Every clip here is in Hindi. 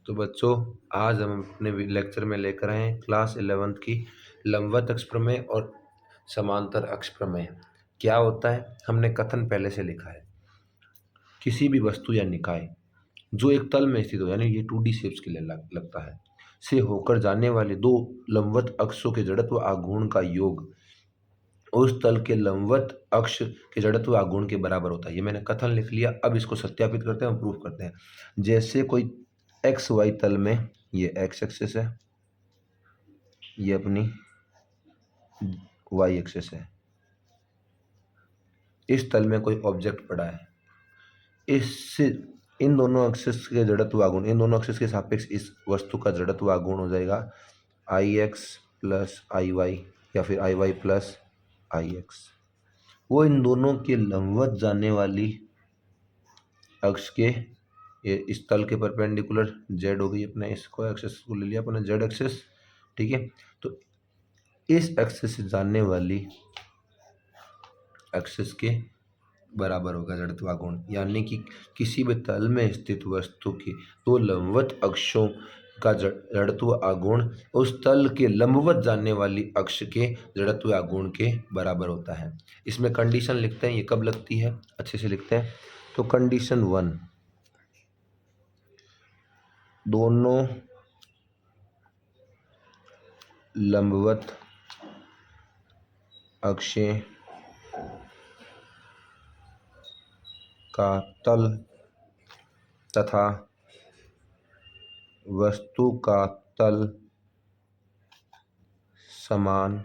तो बच्चों, आज हम अपने लेक्चर में लेकर आए हैं क्लास 11th की लंबवत अक्ष प्रमेय और समांतर अक्ष प्रमेय। क्या होता है? हमने कथन पहले से लिखा है। किसी भी वस्तु या निकाय जो एक तल में स्थित हो, यानी ये 2D शेप्स के लिए लगता है, से होकर जाने वाले दो लंबवत अक्षों के जड़त्व आघूर्ण का योग उस तल के लंबवत अक्ष के जड़त्व आघूर्ण के बराबर होता है। ये मैंने कथन लिख लिया। अब इसको सत्यापित करते हैं और प्रूफ करते हैं। जैसे कोई एक्स वाई तल में, ये एक्स एक्सिस है, ये अपनी वाई एक्सिस है। इस तल में कोई ऑब्जेक्ट पड़ा है, इससे इन दोनों एक्सिस के जड़त्व आघूर्ण, इन दोनों एक्सिस के सापेक्ष इस वस्तु का जड़त्व आघूर्ण हो जाएगा आई एक्स प्लस आई वाई, या फिर आई वाई प्लस आई एक्स। वो इन दोनों के लंबवत जाने वाली अक्ष के, ये इस तल के परपेंडिकुलर जेड हो गई, अपने इसको एक्सिस को ले लिया अपने जेड एक्सिस, ठीक है। तो इस एक्सिस से जाने वाली एक्सिस के बराबर होगा जड़त्व आघूर्ण, यानी कि किसी भी तल में स्थित वस्तु के दो लंबवत अक्षों का जड़त्व आघूर्ण उस तल के लंबवत जाने वाली अक्ष के जड़त्व आघूर्ण के बराबर होता है। इसमें कंडीशन लिखते हैं, ये कब लगती है, अच्छे से लिखते हैं। तो कंडीशन 1, दोनों लंबवत अक्षें का तल तथा वस्तु का तल समान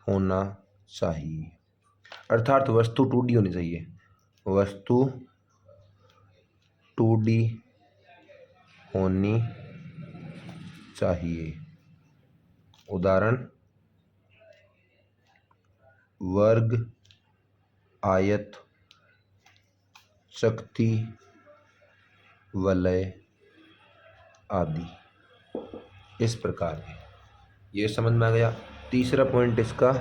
होना चाहिए। अर्थात वस्तु 2D होनी चाहिए, वस्तु 2D होनी चाहिए। उदाहरण, वर्ग, आयत, चकती, वलय आदि। इस प्रकार है। ये समझ में आ गया। तीसरा पॉइंट इसका,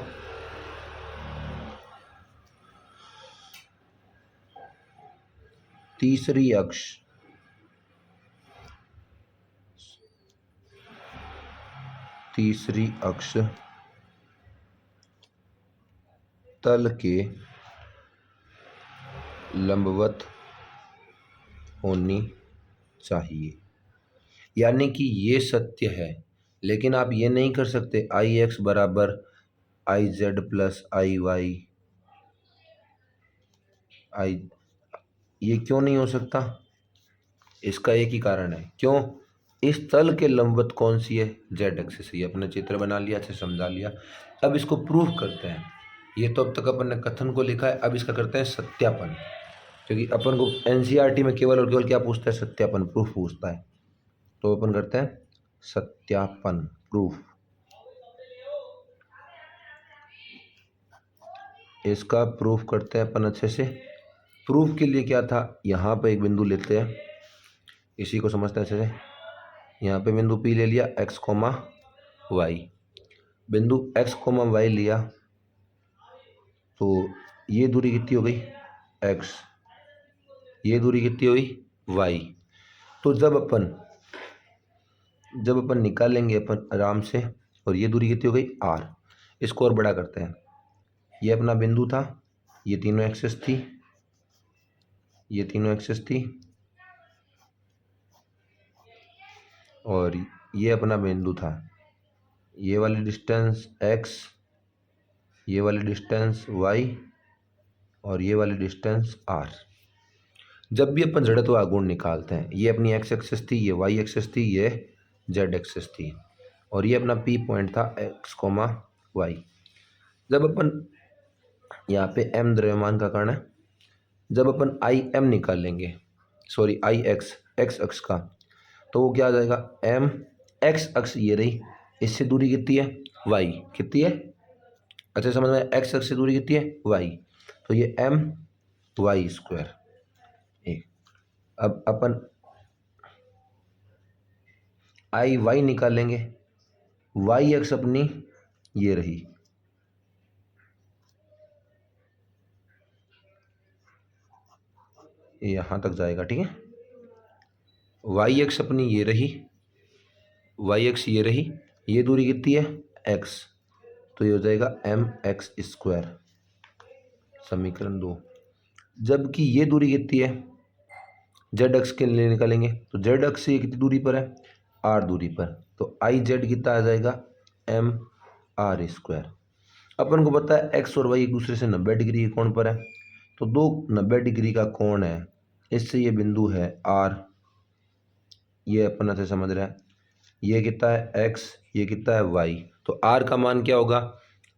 तीसरी अक्ष तल के लंबवत होनी चाहिए। यानी कि ये सत्य है, लेकिन आप ये नहीं कर सकते आई एक्स बराबर I Z plus I Y I. ये क्यों नहीं हो सकता? इसका एक ही कारण है। क्यों? इस तल के लंबवत कौन सी है? Z axis. ये अपने चित्र बना लिया, अच्छे समझा लिया। अब इसको प्रूफ करते हैं। ये तो अब तक अपन ने कथन को लिखा है, अब इसका करते हैं सत्यापन। क्योंकि अपन को एनसीईआरटी में केवल और केवल क्या पूछता है? सत्यापन, प्रूफ पूछता है। तो अपन करते हैं सत्यापन, प्रूफ। इसका प्रूफ करते हैं अपन अच्छे से। प्रूफ के लिए क्या था, यहाँ पे एक बिंदु लेते हैं, इसी को समझते हैं अच्छे से। यहाँ पे बिंदु P ले लिया, x, y। बिंदु x, y लिया, तो ये दूरी कितनी हो गई? x। ये दूरी कितनी हुई? y। तो जब अपन निकालेंगे अपन आराम से, और ये दूरी कितनी हो गई? r। इसको और बड़ा करते हैं। ये अपना बिंदु था, ये तीनों एक्सिस थी, ये तीनों एक्सिस थी, और ये अपना बिंदु था। ये वाली डिस्टेंस x, ये वाली डिस्टेंस y, और ये वाली डिस्टेंस r। जब भी अपन जड़त्व आघूर्ण निकालते हैं, ये अपनी x एक्सिस थी, ये y एक्सिस थी, ये z एक्सिस थी, और ये अपना P पॉइंट था x, y। जब अपन यहाँ पे m द्रव्यमान का कण है, जब अपन आई एम निकालेंगे, सॉरी आई एक्स, एक्स अक्ष का, तो वो क्या आ जाएगा? m x अक्ष ये रही, इससे दूरी कितनी है? y। कितनी है? अच्छा समझ में, x अक्ष से दूरी कितनी है? y। तो ये m y स्क्वायर। अब अपन आई वाई निकालेंगे, y अक्ष अपनी ये रही, यहाँ तक जाएगा, ठीक है। वाई एक्स अपनी ये रही, वाई एक्स ये रही, ये दूरी कितनी है एक्स, तो ये हो जाएगा एम एक्स स्क्वायर, समीकरण 2। जबकि ये दूरी कितनी है, जेड एक्स के लिए निकालेंगे तो जेड एक्स से ये कितनी दूरी पर है, आर दूरी पर, तो आई जेड कितना आ जाएगा एम आर स्क्वायर। अपन को पता है एक्स और वाई एक दूसरे से 90 डिग्री के कोण पर है, तो दो 90 डिग्री का कोण है, इससे ये बिंदु है आर, ये अपन अच्छे समझ रहे हैं, ये कितना है एक्स, ये कितना है वाई, तो आर का मान क्या होगा,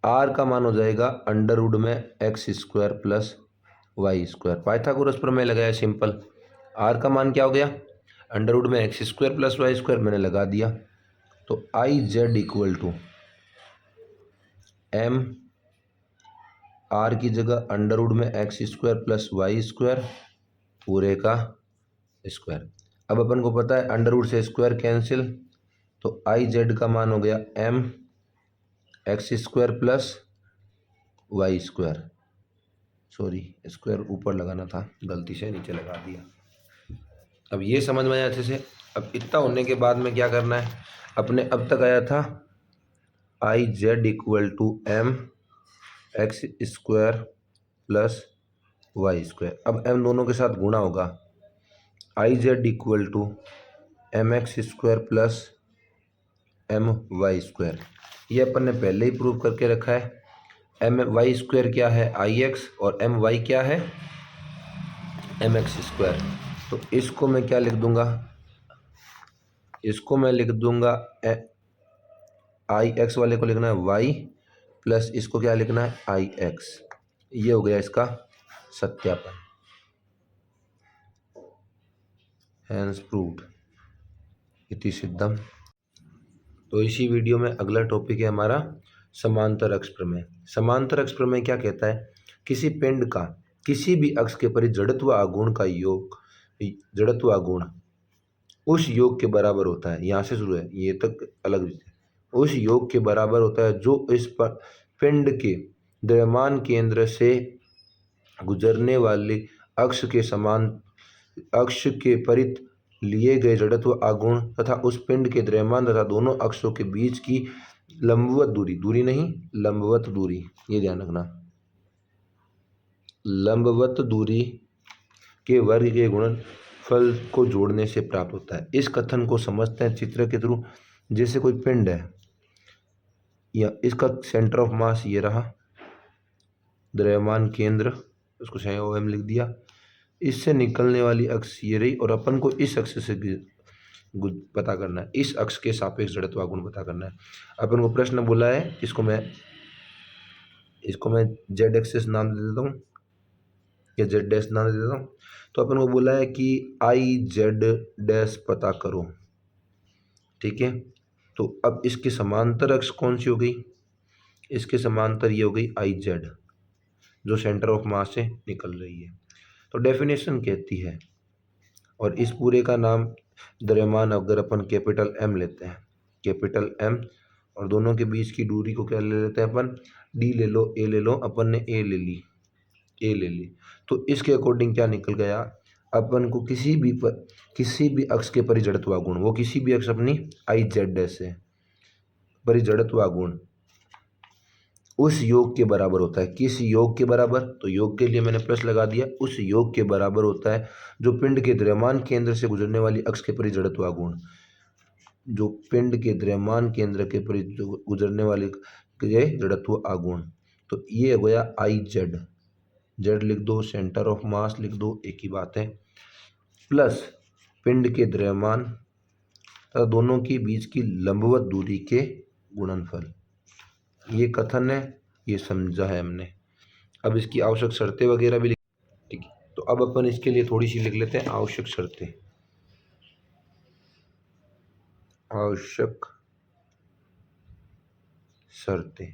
आर का मान हो जाएगा अंडर रूट में x square plus y square. Pythagoras प्रमेय लगाया सिंपल, आर का मान क्या हो गया अंडर रूट में x square plus y square, मैंने लगा दिया, तो I Z equal to M R की जगह अंडर रूट में x square plus y square पूरे का स्क्वायर। अब अपन को पता है अंडर रूट से स्क्वायर कैंसिल, तो आई जेड का मान हो गया M x square plus y square, sorry square ऊपर लगाना था, गलती से नीचे लगा दिया। अब ये समझ में आया अच्छे से। अब इतना होने के बाद में क्या करना है, अपने अब तक आया था I Z equal to M x square plus y square, अब एम दोनों के साथ गुणा होगा, I Z equal to M x square plus M y square, ये अपन ने पहले ही प्रूव करके रखा है। एम वाई स्क्वायर क्या है आई एक्स और एम वाई क्या है एम एक्स स्क्वायर, तो इसको मैं क्या लिख दूंगा, इसको मैं लिख दूंगा आई एक्स वाले को लिखना है वाई प्लस इसको क्या लिखना है आई एक्स, ये हो गया इसका सत्यापन, हैंस प्रूव्ड इति सिद्धम। तो इसी वीडियो में अगला टॉपिक है हमारा समांतर अक्ष प्रमेय। समांतर अक्ष प्रमेय क्या कहता है, किसी पिंड का किसी भी अक्ष के परि जड़त्व आघूर्ण का योग, जड़त्व आघूर्ण उस योग के बराबर होता है, यहाँ से शुरू है ये तक अलग, उस योग के बराबर होता है जो इस पर पिंड के द्रव्यमान केंद्र से गुजरने वाले अक्ष के समान अक्ष के परित लिए गए जड़त्व आघूर्ण तथा उस पिंड के द्रव्यमान तथा दोनों अक्षों के बीच की लंबवत दूरी, दूरी नहीं लंबवत दूरी, ये ध्यान रखना, लंबवत दूरी के वर्ग के गुणनफल को जोड़ने से प्राप्त होता है। इस कथन को समझते हैं चित्र के थ्रू। जैसे कोई पिंड है या इसका सेंटर ऑफ मास ये रहा, द्रव्यमान केंद्र उसको चाहे ओ एम लिख दिया, इससे निकलने वाली अक्ष ये रही और अपन को इस अक्ष से पता करना है, इस अक्ष के सापेक्ष जड़त्व आघूर्ण पता करना है। अपन को प्रश्न बोला है, इसको मैं जेड एक्सिस नाम दे देता हूँ या जेड डैश नाम दे देता हूँ। तो अपन को बोला है कि आई जेड डैश पता करो, ठीक है। तो अब इसके समांतर अक्ष कौन सी हो गई, इसके समांतर ये हो गई आई जेड जो सेंटर ऑफ मास से निकल रही है। तो डेफिनेशन कहती है, और इस पूरे का नाम द्रव्यमान अगर अपन कैपिटल एम लेते हैं, कैपिटल एम, और दोनों के बीच की दूरी को क्या ले लेते हैं अपन डी ले लो ए ले लो, अपन ने ए ले ली, ए ले ली, तो इसके अकॉर्डिंग क्या निकल गया, अपन को किसी भी अक्ष के परिजड़त्व आघूर्ण, वो किसी भी अक्ष अपनी आई जेड डैश से परिजड़त्व आघूर्ण उस योग के बराबर होता है। किस योग के बराबर, तो योग के लिए मैंने प्लस लगा दिया, उस योग के बराबर होता है जो पिंड के द्रव्यमान केंद्र से गुजरने वाली अक्ष के परिजड़त्व आघूर्ण, जो पिंड के द्रव्यमान केंद्र के गुजरने वाली जड़त्व आघूर्ण, तो ये हो गया आई जेड, जेड लिख दो, सेंटर ऑफ मास लिख दो, एक ही बात है, प्लस पिंड के द्रव्यमान तथा दोनों के बीच की लंबवत दूरी के गुणनफल। ये कथन है, ये समझा है हमने। अब इसकी आवश्यक शर्तें वगैरह भी ठीक है, तो अब अपन इसके लिए थोड़ी सी लिख लेते हैं आवश्यक शर्तें। आवश्यक शर्तें,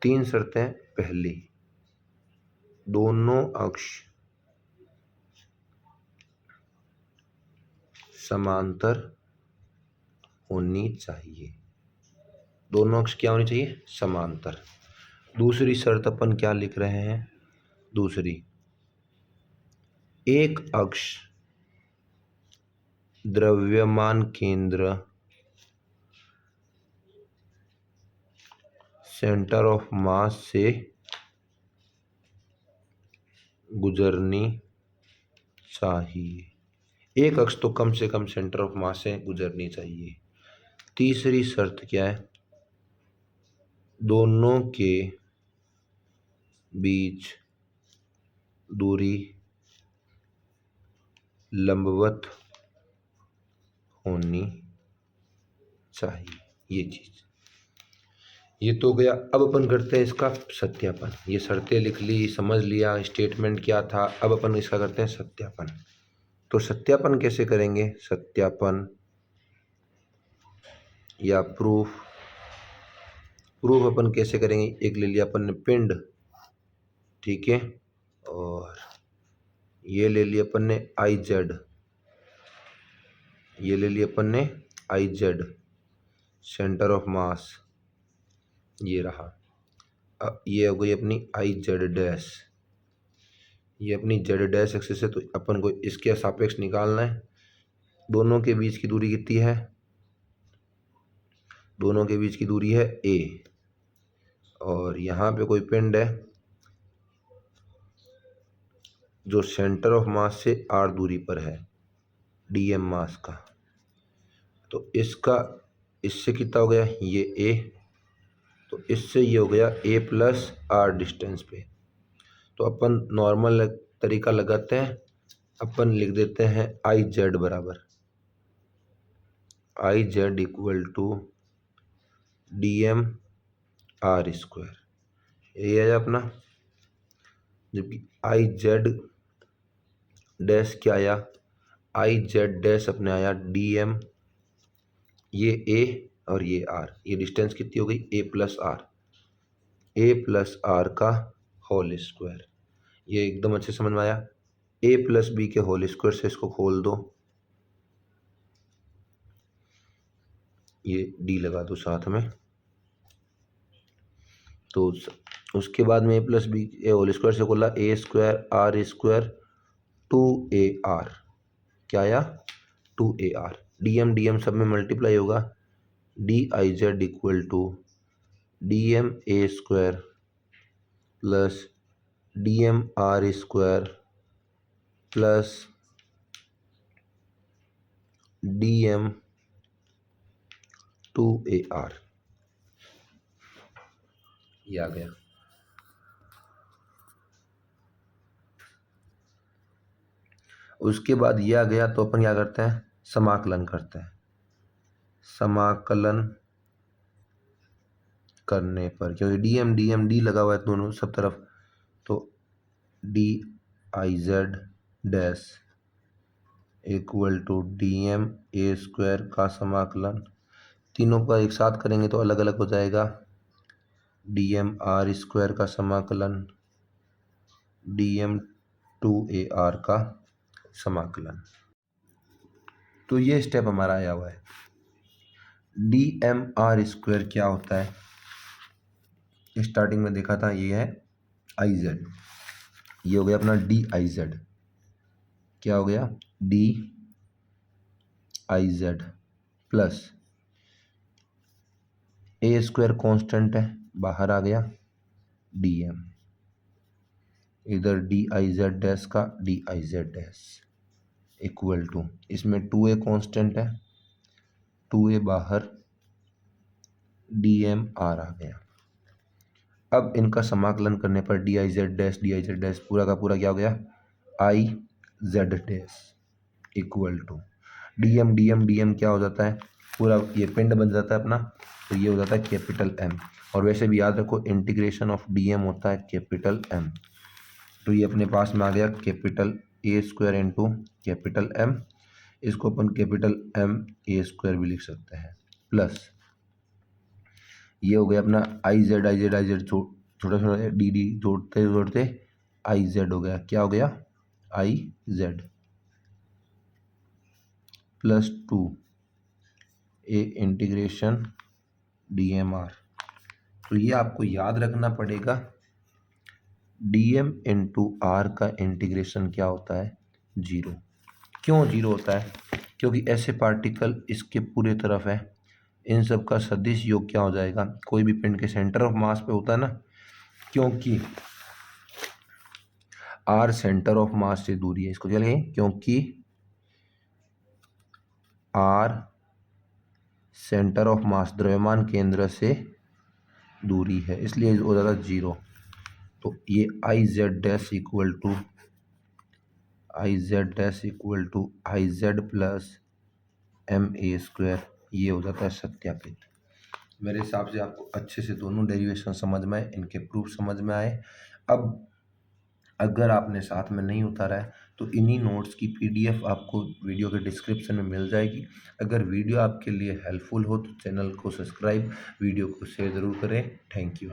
3 शर्तें। पहली, दोनों अक्ष समांतर होनी चाहिए, दोनों अक्ष क्या होनी चाहिए समांतर। दूसरी शर्त अपन क्या लिख रहे हैं, दूसरी, एक अक्ष द्रव्यमान केंद्र सेंटर ऑफ मास से गुजरनी चाहिए। एक अक्ष तो कम से कम सेंटर ऑफ मास से गुजरनी चाहिए। तीसरी शर्त क्या है? दोनों के बीच दूरी लंबवत होनी चाहिए। ये चीज, ये तो गया। अब अपन करते हैं इसका सत्यापन। ये शर्तें लिख ली, समझ लिया स्टेटमेंट क्या था। अब अपन इसका करते हैं सत्यापन। तो सत्यापन कैसे करेंगे? सत्यापन या प्रूफ अपन कैसे करेंगे? एक ले लिया अपन ने पिंड, ठीक है, और ये ले लिया अपन ने आई जेड, ये ले लिया अपन ने I Z centre of mass, ये रहा। अब ये हो गई अपनी आई जेड डैश, ये अपनी जेड डैश एक्सिस है, तो अपन को इसके सापेक्ष निकालना है। दोनों के बीच की दूरी कितनी है? दोनों के बीच की दूरी है a, और यहाँ पे कोई पिंड है जो सेंटर ऑफ मास से r दूरी पर है, dm मास का। तो इसका इससे कितना हो गया? ये a, तो इससे ये हो गया a प्लस r डिस्टेंस पे। तो अपन नॉर्मल तरीका लगाते हैं, अपन लिख देते हैं आई जेड बराबर I Z equal to D M R square, यही है अपना। जबकि आई जेड डैश क्या आया? आई जेड डैश अपने आया डी एम, ये ए और ये आर, ये डिस्टेंस कितनी हो गई? A plus R, A plus R का होल स्क्वायर। ये एकदम अच्छे समझ में आया। ए प्लस बी के होल स्क्वायर से इसको खोल दो, ये डी लगा दो साथ में। तो उसके बाद में ए प्लस बी ए होल स्क्वायर से खोला, ए स्क्वायर आर स्क्वायर 2ar, क्या आया? 2ar। डी एम सब में मल्टीप्लाई होगा, D I Z equal to D M A square plus D M R square plus D M 2ar, ये आ गया। उसके बाद ये आ गया तो अपन क्या करते हैं? समाकलन करते हैं। समाकलन करने पर, क्योंकि डी एम डी लगा हुआ है दोनों सब तरफ, तो D I Z dash equal to D M A square का समाकलन, तीनों का एक साथ करेंगे तो अलग अलग हो जाएगा, डी एम आर स्क्वायर का समाकलन, डी एम 2ar का समाकलन। तो ये स्टेप हमारा आया हुआ है। डी एम आर स्क्वायर क्या होता है? स्टार्टिंग में देखा था, ये है आई जेड, ये हो गया अपना डी आई जेड, क्या हो गया? D I Z plus A square constant है, बाहर आ गया, डी एम, इधर डी आई जेड डैश का D I Z dash equal to, इसमें 2a कॉन्स्टेंट है, 2a बाहर, डी एम आर आ गया। अब इनका समाकलन करने पर डी आई जेड डैश पूरा का पूरा क्या हो गया? I Z dash equal to D M क्या हो जाता है? पूरा ये पिंड बन जाता है अपना, तो ये हो जाता है कैपिटल एम। और वैसे भी याद रखो इंटीग्रेशन ऑफ डी एम होता है कैपिटल एम। तो ये अपने पास में आ गया capital A square into capital M, इसको अपन कैपिटल एम ए स्क्वायर भी लिख सकते हैं, प्लस ये हो गया अपना आई जेड छोटा छोटा डी डी जोड़ते जोड़ते आई जेड हो गया, क्या हो गया? I Z plus 2a integration D M R. तो ये आपको याद रखना पड़ेगा, डी एम इंटू आर का इंटीग्रेशन क्या होता है? 0। क्यों 0 होता है? क्योंकि ऐसे पार्टिकल इसके पूरे तरफ है, इन सब का सदिश योग क्या हो जाएगा, कोई भी पिंड के सेंटर ऑफ मास पे होता है ना, क्योंकि आर सेंटर ऑफ मास से दूरी है, इसको क्या लिखें, क्योंकि आर सेंटर ऑफ मास द्रव्यमान केंद्र से दूरी है, इसलिए हो जाता 0। तो ये I Z dash equal to I Z plus ma², ये हो जाता है सत्यापित। मेरे हिसाब से आपको अच्छे से दोनों डेरिवेशन समझ में आए, इनके प्रूफ समझ में आए। अब अगर आपने साथ में नहीं उतारा है तो इन्हीं नोट्स की PDF आपको वीडियो के डिस्क्रिप्शन में मिल जाएगी। अगर वीडियो आपके लिए हेल्पफुल हो तो चैनल को सब्सक्राइब, वीडियो को शेयर ज़रूर करें। Thank you.